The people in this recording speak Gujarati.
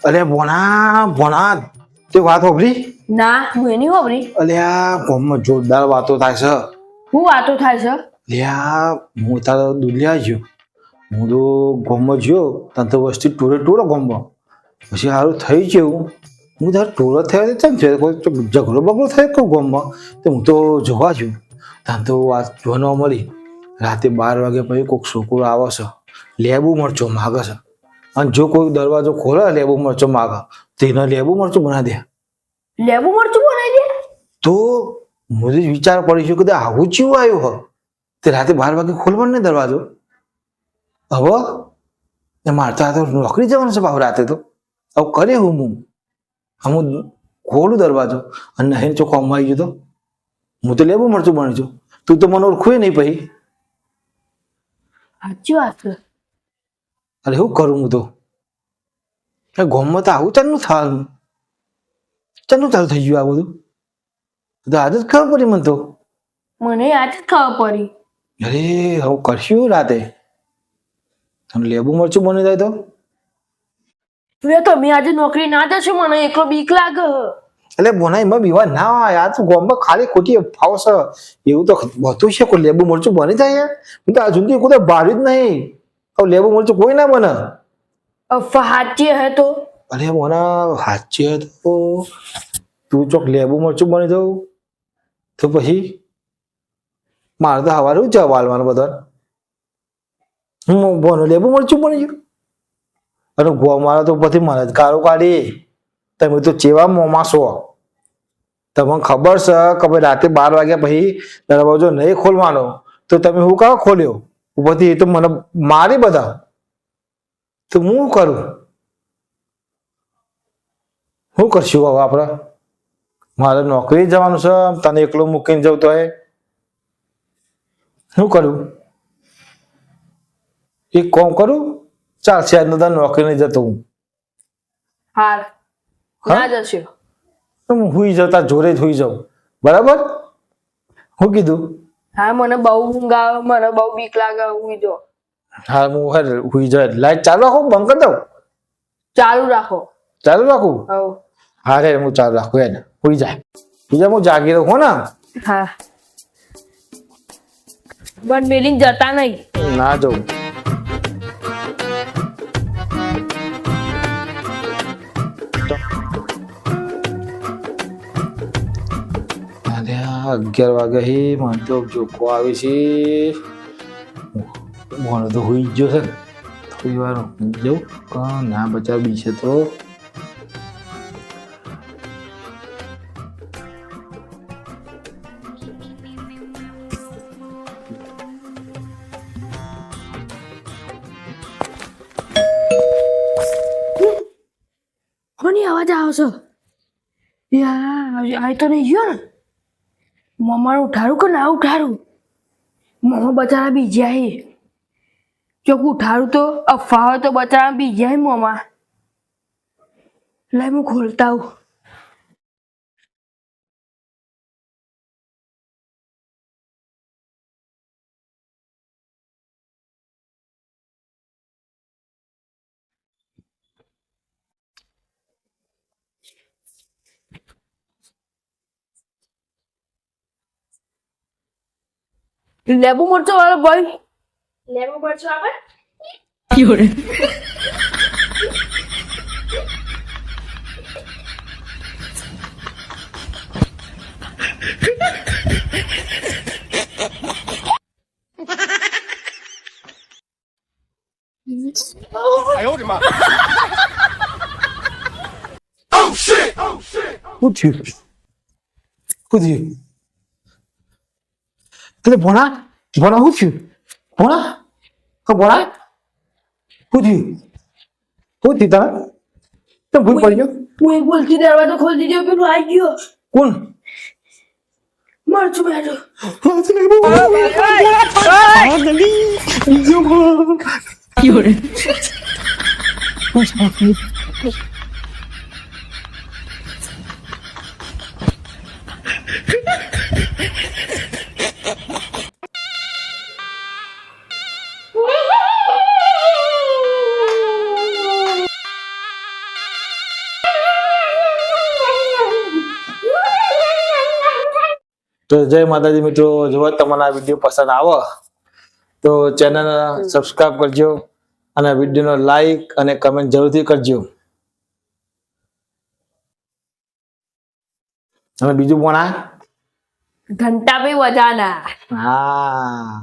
અરે ભોણા ભોણા તે વાત હોભરી? ના હું એની હોબરી. અલ્યા ગામમાં જોરદાર વાતો થાય છે. હું વાતો થાય છે? અલ્યા હું તારો દુલિયા ગયો, હું તો ગામમાં ગયો તને તો વસ્તી ટોળે ગામમાં. પછી સારું થઈ ગયું, હું તારો ટોળો થયો કેમ છે? કોઈ ઝઘડો બગડો થયો કોઈ ગામમાં? તો હું તો જોવા છું, તને તો વાત જોવા મળી. રાતે 12 વાગે પછી કોઈક છોકરો આવે છે, લેબુ મરચો માગે છે. અને જો કોઈ દરવાજો ખોલે લેબુ મરચો માગે તો એને લેબુ મરચું બનાવી દે. લેબુ મરચું બનાવી દે? તો મને વિચાર પડી ગયો કે આવું ચેવું આવ્યું હ તે રાતે 12 વાગે ખોલવાનો ને દરવાજો. હવે એ મારતા તો નોકરી જવાનું છે બાબુ રાતે. તો હવે કરે હું ખોલું દરવાજો અને નહીં ચોખ્ખો આવી ગયો તો હું તો લેબુ મરચું બની છું. તું તો મને ઓળખું નહીં પછી. સાચી વાત છે. અરે શું કરું હું તો? ગામમાં તો આવું ચાલુ થવાનું, ચાલુ થઈ ગયું આ બધું. તો આજે જ ખબર પડી મને તો. મને આજે જ ખબર પડી. અરે હું કરશું રાતે તને લેબુ મરચું બની જાય તો? તમે આજે નોકરી ના જશો, મને એકલો બીક લાગે. એટલે બોના એમાં બીવા ના હોય. આ તો ગામમાં ખાલી ખોટી અફવાઓ છે. એવું તો બધું છે. કોઈ લેબુ મરચું બની જાય યાર? હું તો આ સુધી કોઈ બાર્યું જ નહીં. હવે લેબુ મરચું કોઈ ના બને. અફવા સાચી હે તો? અરે બોના સાચી હે તો તું ચોક લેબુ મરચું બની દઉં તો પછી મારે તો સવારે જ વાળવાનું બધા. હું બોનો લેબુ મરચું બની ગયું અને મારા તો પછી મને જ ગાળો કાઢી. તમે તો ચેવા મોમાં છો? તમને ખબર છે કે ભાઈ રાતે 12 વાગ્યા પછી દરવાજો નહીં ખોલવાનો, તો તમે હું કાં ખોલ્યો? ઉપરથી એ તો મને મારી બધા. તો હું કરું? શું કરશું હવે આપણે? મારે નોકરી જવાનું છે, તને એકલો મૂકીને જવું તો એ શું કરું? એક કામ કરું, ચાલશે આજનો તને નોકરી નહીં જતો હું. હાર ના જશો. હું હુઈ જતા જોડે જ હુઈ જાઉં. બરાબર? હું કીધું? હા મને બહુ ઊંઘ આવે, મને બહુ બીક લાગે. હુઈ જો. હા હું હુઈ જાય. લાઈટ ચાલુ રાખો બંધ કરી દઉં? ચાલુ રાખો. ચાલુ રાખું? હવ. હા રે હું ચાલુ રાખું. એને હુઈ જાય. બીજા હું જાગી રહું ને. હા પણ મેલીને જતા નહીં. ના જવું. અરે 11 વાગે મને તો જોકો આવે છે. મને તો હુઈ જ ગયો છે. થોડી વાર જવું ના બચાવ બી છે તો. કોની અવાજ આવશે? યાર તો નહીં ગયો ને. મમ્માને ઉઠાડું કે ના ઉઠાડું? મમ્મા બચારા બીજા હે. ચોક ઉઠાડું તો અફવા હોય તો બચારા બીજા હે મમ્મા. લાય હું ખોલતા આવું. લેબુ મરચો વાળો ભાઈ, લેબુ મરચો આવે? ક્યોરે શું થયું? એટલે ભોણા શું થયું? ભોણા શું થયું તારા? તો ભૂલ પડી ગયો. હું એક બોલથી દરવાજો ખોલી દીધો, પેલું આવી ગયો. કોણ? મરચું બેઠો. તો જય માતાજી મિત્રો, જો તમને આ વિડીયો પસંદ આવે તો ચેનલ સબસ્ક્રાઇબ કરજો અને વિડીયોનો લાઈક અને કમેન્ટ જરૂરથી કરજો. અને બીજું કોણ આ? ઘંટા પે વજાના. હા.